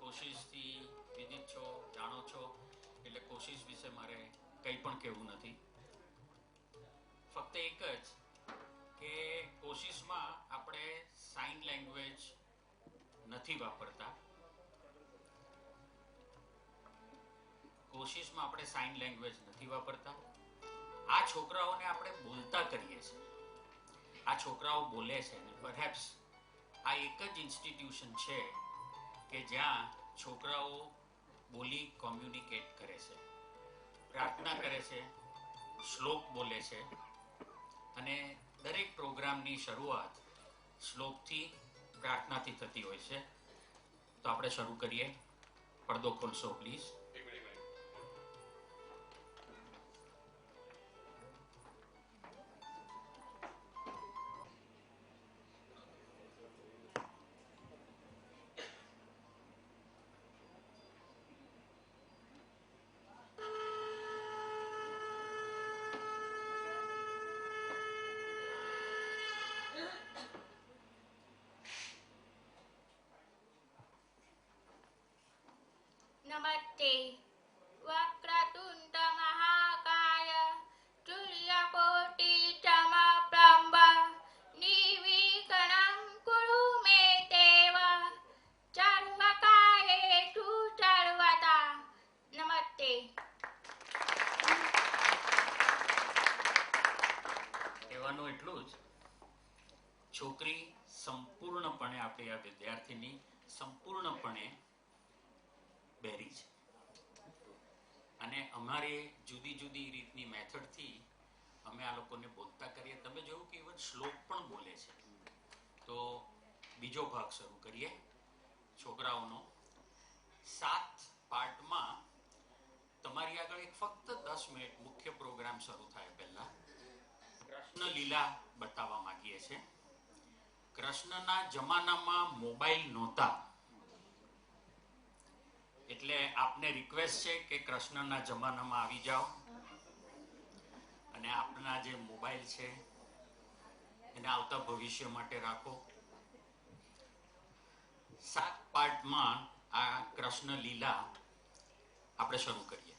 કોશિશથી વિદિત છો, જાણો છો, એટલે કોશિશ વિશે મારે કંઈ પણ કહેવું નથી. ફક્ત એક જ કે કોશિશમાં આપણે સાઇન લેંગ્વેજ નથી વાપરતા. કોશિશમાં આપણે સાઇન લેંગ્વેજ નથી વાપરતા. આ છોકરાઓને આપણે બોલતા કરીએ છીએ. આ છોકરાઓ બોલે છે ને પરહેપ્સ આ એક જ ઇન્સ્ટિટ્યુશન છે કે જ્યાં છોકરાઓ બોલી કોમ્યુનિકેટ કરે છે, પ્રાર્થના કરે છે, શ્લોક બોલે છે, અને દરેક પ્રોગ્રામની શરૂઆત શ્લોકથી, પ્રાર્થનાથી થતી હોય છે. તો આપણે શરૂ કરીએ. પડદો ખોલશો પ્લીઝ. नमस्ते वक्रतुंड महाकाय सूर्यकोटि समप्रभ निर्विघ्नं कुरु मे देव सर्वकार्येषु सर्वदा. नमस्ते. કહેવાનું એટલું જ, છોકરી સંપૂર્ણપણે આપણી આ વિદ્યાર્થીની સંપૂર્ણપણે બેરી છે અને અમારી જુદી જુદી રીતની મેથડથી અમે આ લોકોને બોલતા કરીએ. તમે જોયું કે ઇવન શ્લોક પણ બોલે છે. તો બીજો ભાગ શરૂ કરીએ છોકરાઓનો. 7 પાર્ટમાં તમારી આગળ એક ફક્ત 10 મિનિટ મુખ્ય પ્રોગ્રામ શરૂ થાય પહેલા કૃષ્ણ લીલા બતાવવા માંગીએ છીએ. કૃષ્ણના જમાનામાં મોબાઈલ નહોતા, એટલે આપને રિક્વેસ્ટ છે કે કૃષ્ણના જમાનામાં આવી જાઓ અને આપના જે મોબાઈલ છે એને આવતા ભવિષ્ય માટે રાખો. 7 પાર્ટમાં આ કૃષ્ણ લીલા આપણે શરૂ કરીએ.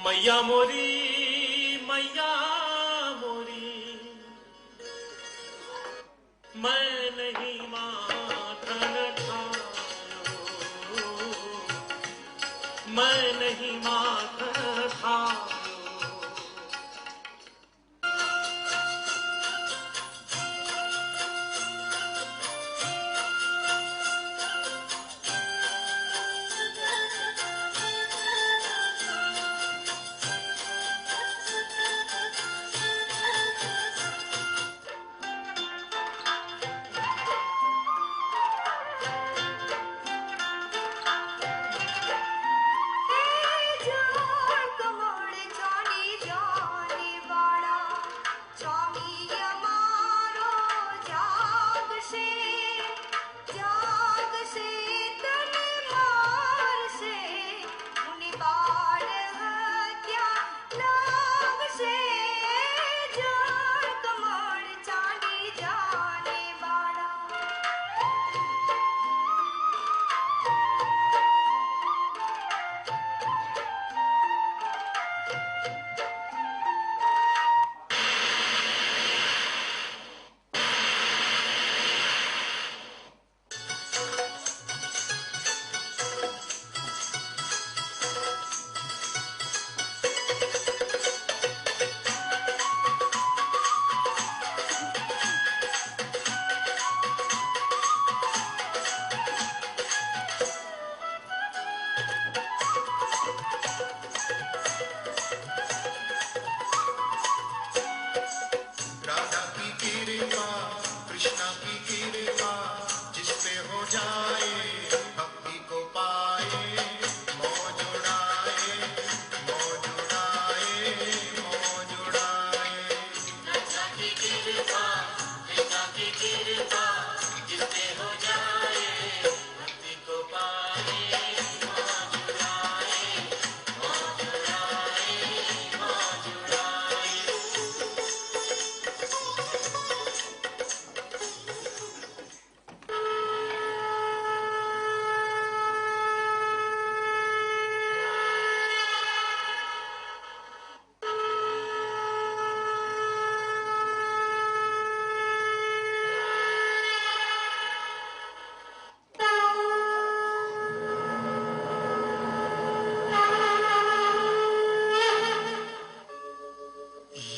मैया मोरी मैं नहीं माथन ठायो, मैं नहीं माथन પધાર્યો.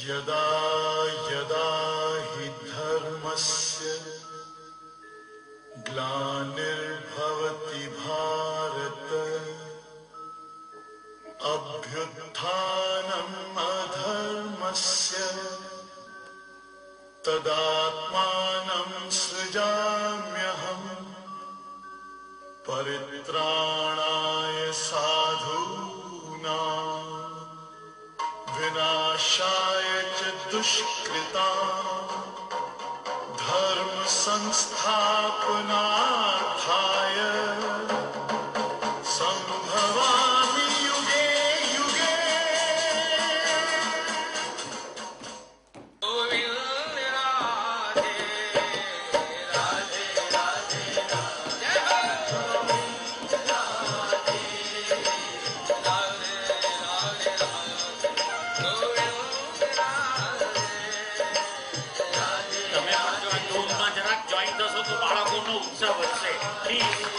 यदा यदा हि धर्मस्य ग्लानिर्भवति भारत अभ्युत्थानम् अधर्मस्य तदात्मानं सृजाम्यहम् परित्राणाय साधूनां विनाशाय च दुष्कृतां धर्म संस्थापनार्थाय संभवामि युगे युगे. ઉત્સાહ વધશે. પ્લીઝ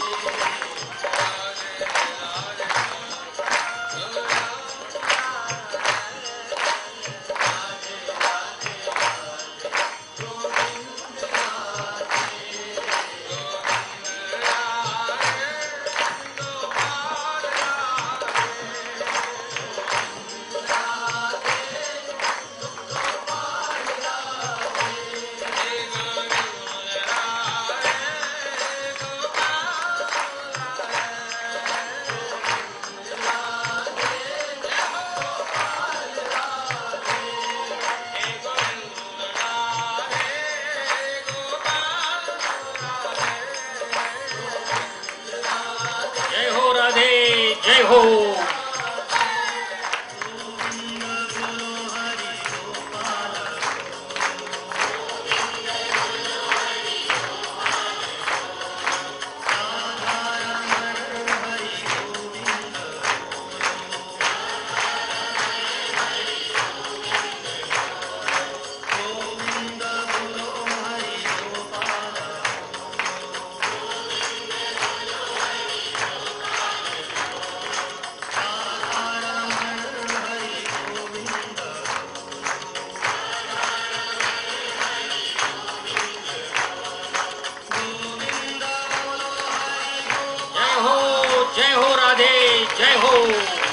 જય હો. જય હો.